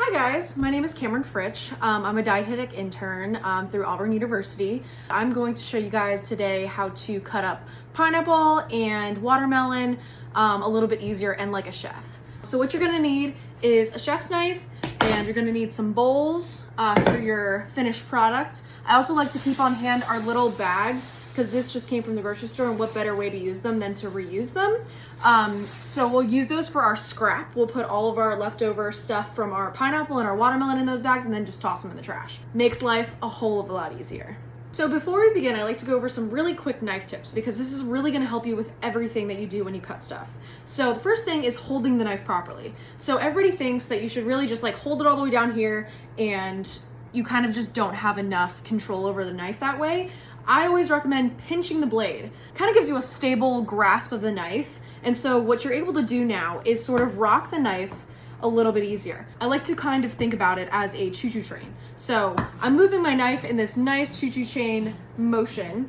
Hi guys, my name is Cameron Fritch. I'm a dietetic intern through Auburn University. I'm going to show you guys today how to cut up pineapple and watermelon a little bit easier and like a chef. So what you're gonna need is a chef's knife, and you're gonna need some bowls for your finished product. I also like to keep on hand our little bags because this just came from the grocery store, and what better way to use them than to reuse them. So we'll use those for our scrap. We'll put all of our leftover stuff from our pineapple and our watermelon in those bags and then just toss them in the trash. Makes life a whole of a lot easier. So before we begin, I like to go over some really quick knife tips because this is really gonna help you with everything that you do when you cut stuff. So the first thing is holding the knife properly. So everybody thinks that you should really just like hold it all the way down here, and you kind of just don't have enough control over the knife that way. I always recommend pinching the blade. Kind of gives you a stable grasp of the knife. And so what you're able to do now is sort of rock the knife a little bit easier. I like to kind of think about it as a choo-choo train. So I'm moving my knife in this nice choo-choo train motion.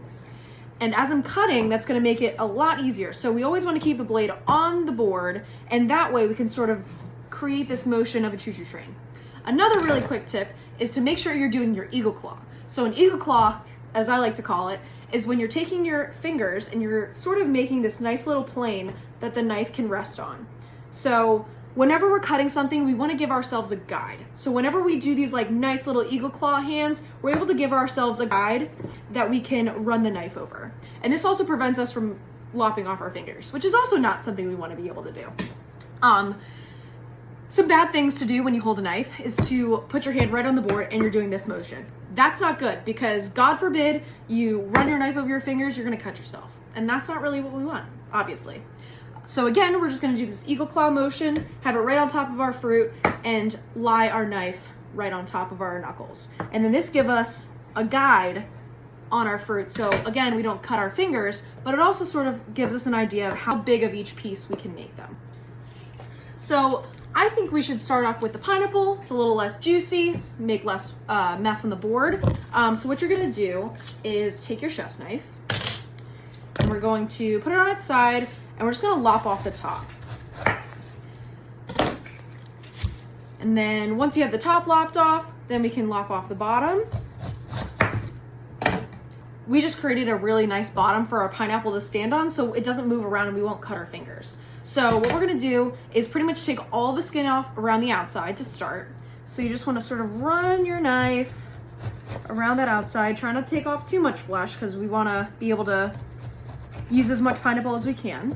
And as I'm cutting, that's gonna make it a lot easier. So we always wanna keep the blade on the board, and that way we can sort of create this motion of a choo-choo train. Another really quick tip is to make sure you're doing your eagle claw. So an eagle claw, as I like to call it, is when you're taking your fingers and you're sort of making this nice little plane that the knife can rest on. So whenever we're cutting something, we want to give ourselves a guide. So whenever we do these like nice little eagle claw hands, we're able to give ourselves a guide that we can run the knife over. And this also prevents us from lopping off our fingers, which is also not something we want to be able to do. Some bad things to do when you hold a knife is to put your hand right on the board and you're doing this motion. That's not good because God forbid you run your knife over your fingers, you're gonna cut yourself. And that's not really what we want, obviously. So again, we're just gonna do this eagle claw motion, have it right on top of our fruit, and lie our knife right on top of our knuckles. And then this gives us a guide on our fruit. So again, we don't cut our fingers, but it also sort of gives us an idea of how big of each piece we can make them. So I think we should start off with the pineapple. It's a little less juicy, make less mess on the board. So what you're gonna do is take your chef's knife, and we're going to put it on its side, and we're just gonna lop off the top. And then once you have the top lopped off, then we can lop off the bottom. We just created a really nice bottom for our pineapple to stand on so it doesn't move around and we won't cut our fingers. So what we're gonna do is pretty much take all the skin off around the outside to start. So you just wanna sort of run your knife around that outside. Try not to take off too much flesh because we wanna be able to use as much pineapple as we can.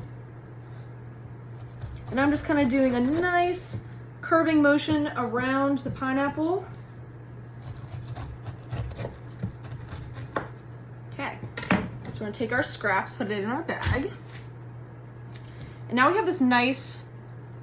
And I'm just kind of doing a nice curving motion around the pineapple. Okay, so we're gonna take our scraps, put it in our bag. And now we have this nice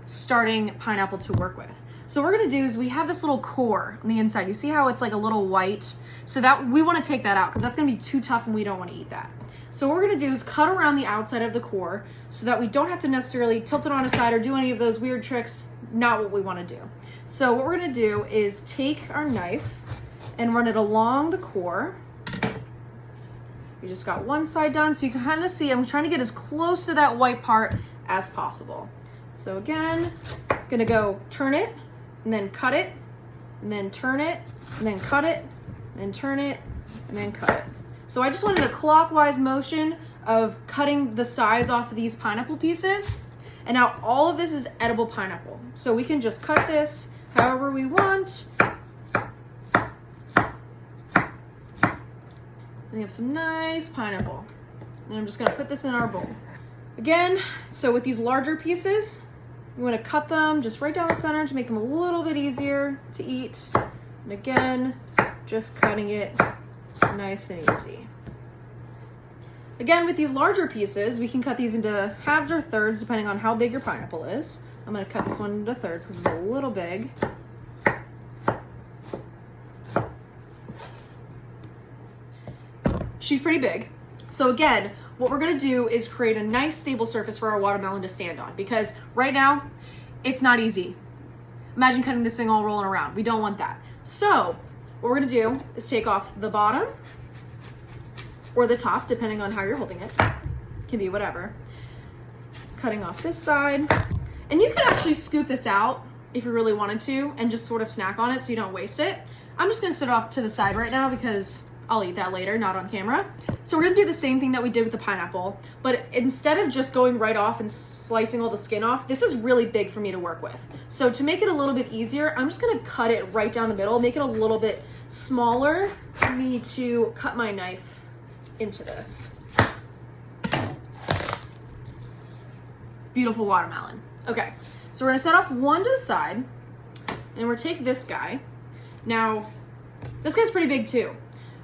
starting pineapple to work with. So what we're gonna do is we have this little core on the inside. You see how it's like a little white? So that we wanna take that out because that's gonna be too tough and we don't wanna eat that. So what we're gonna do is cut around the outside of the core so that we don't have to necessarily tilt it on its side or do any of those weird tricks, not what we wanna do. So what we're gonna do is take our knife and run it along the core. We just got one side done, so you can kind of see I'm trying to get as close to that white part as possible. So again, gonna go turn it, and then cut it, and then turn it, and then cut it, and then turn it, and then cut it. So I just wanted a clockwise motion of cutting the sides off of these pineapple pieces. And now all of this is edible pineapple. So we can just cut this however we want. We have some nice pineapple. And I'm just gonna put this in our bowl. Again, so with these larger pieces, you wanna cut them just right down the center to make them a little bit easier to eat. And again, just cutting it nice and easy. Again, with these larger pieces, we can cut these into halves or thirds depending on how big your pineapple is. I'm gonna cut this one into thirds because it's a little big. She's pretty big. So again, what we're gonna do is create a nice stable surface for our watermelon to stand on because right now, it's not easy. Imagine cutting this thing all rolling around. We don't want that. So what we're gonna do is take off the bottom or the top, depending on how you're holding it. Can be whatever. Cutting off this side. And you can actually scoop this out if you really wanted to, and just sort of snack on it so you don't waste it. I'm just gonna set it off to the side right now because I'll eat that later, not on camera. So we're gonna do the same thing that we did with the pineapple, but instead of just going right off and slicing all the skin off, this is really big for me to work with. So to make it a little bit easier, I'm just gonna cut it right down the middle, make it a little bit smaller for me to cut my knife into this. Beautiful watermelon. Okay, so we're gonna set off one to the side, and we're take this guy. Now, this guy's pretty big too,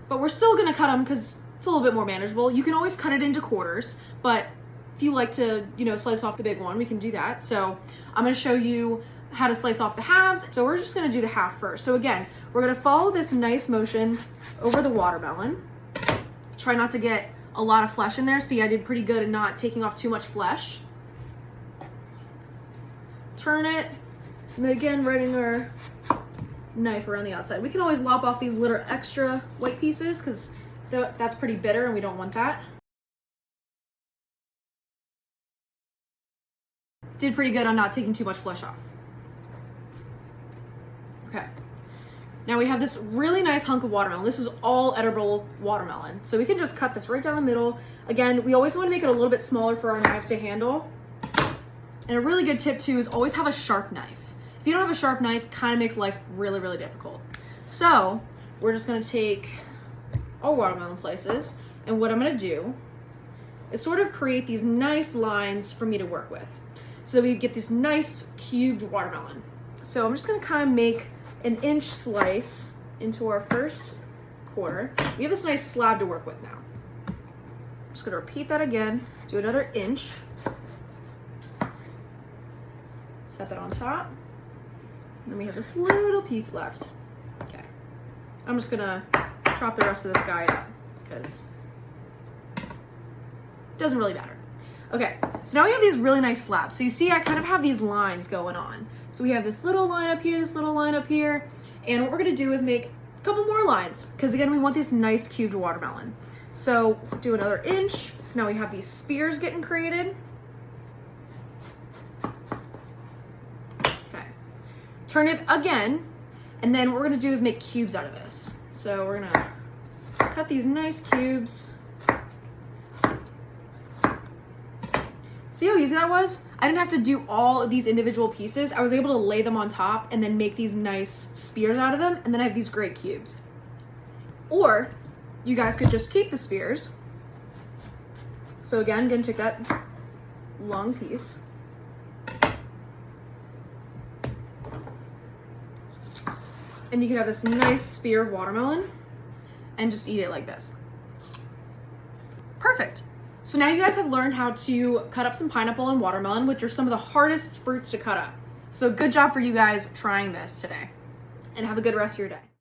but we're still gonna cut him because it's a little bit more manageable. You can always cut it into quarters, but if you like to, you know, slice off the big one, we can do that. So I'm gonna show you how to slice off the halves. So we're just gonna do the half first. So again, we're gonna follow this nice motion over the watermelon. Try not to get a lot of flesh in there. See, I did pretty good in not taking off too much flesh. Turn it, and then again, running our knife around the outside. We can always lop off these little extra white pieces because that's pretty bitter and we don't want that. Did pretty good on not taking too much flesh off. Okay. Now we have this really nice hunk of watermelon. This is all edible watermelon. So we can just cut this right down the middle. Again, we always want to make it a little bit smaller for our knives to handle. And a really good tip too is always have a sharp knife. If you don't have a sharp knife, it kind of makes life really, really difficult. So we're just gonna take our watermelon slices, and what I'm gonna do is sort of create these nice lines for me to work with. So that we get this nice cubed watermelon. So I'm just gonna kind of make an inch slice into our first quarter. We have this nice slab to work with now. I'm just gonna repeat that again, do another inch. Set that on top. And then we have this little piece left. Okay. I'm just gonna chop the rest of this guy up because it doesn't really matter. Okay, so now we have these really nice slabs. So you see I kind of have these lines going on. So we have this little line up here, this little line up here, and what we're gonna do is make a couple more lines because again, we want this nice cubed watermelon. So do another inch. So now we have these spears getting created. Turn it again, and then what we're gonna do is make cubes out of this. So we're gonna cut these nice cubes. See how easy that was? I didn't have to do all of these individual pieces. I was able to lay them on top and then make these nice spears out of them, and then I have these great cubes. Or you guys could just keep the spears. So again, I'm gonna take that long piece. And you can have this nice spear of watermelon and just eat it like this. Perfect. So now you guys have learned how to cut up some pineapple and watermelon, which are some of the hardest fruits to cut up. So good job for you guys trying this today. And have a good rest of your day.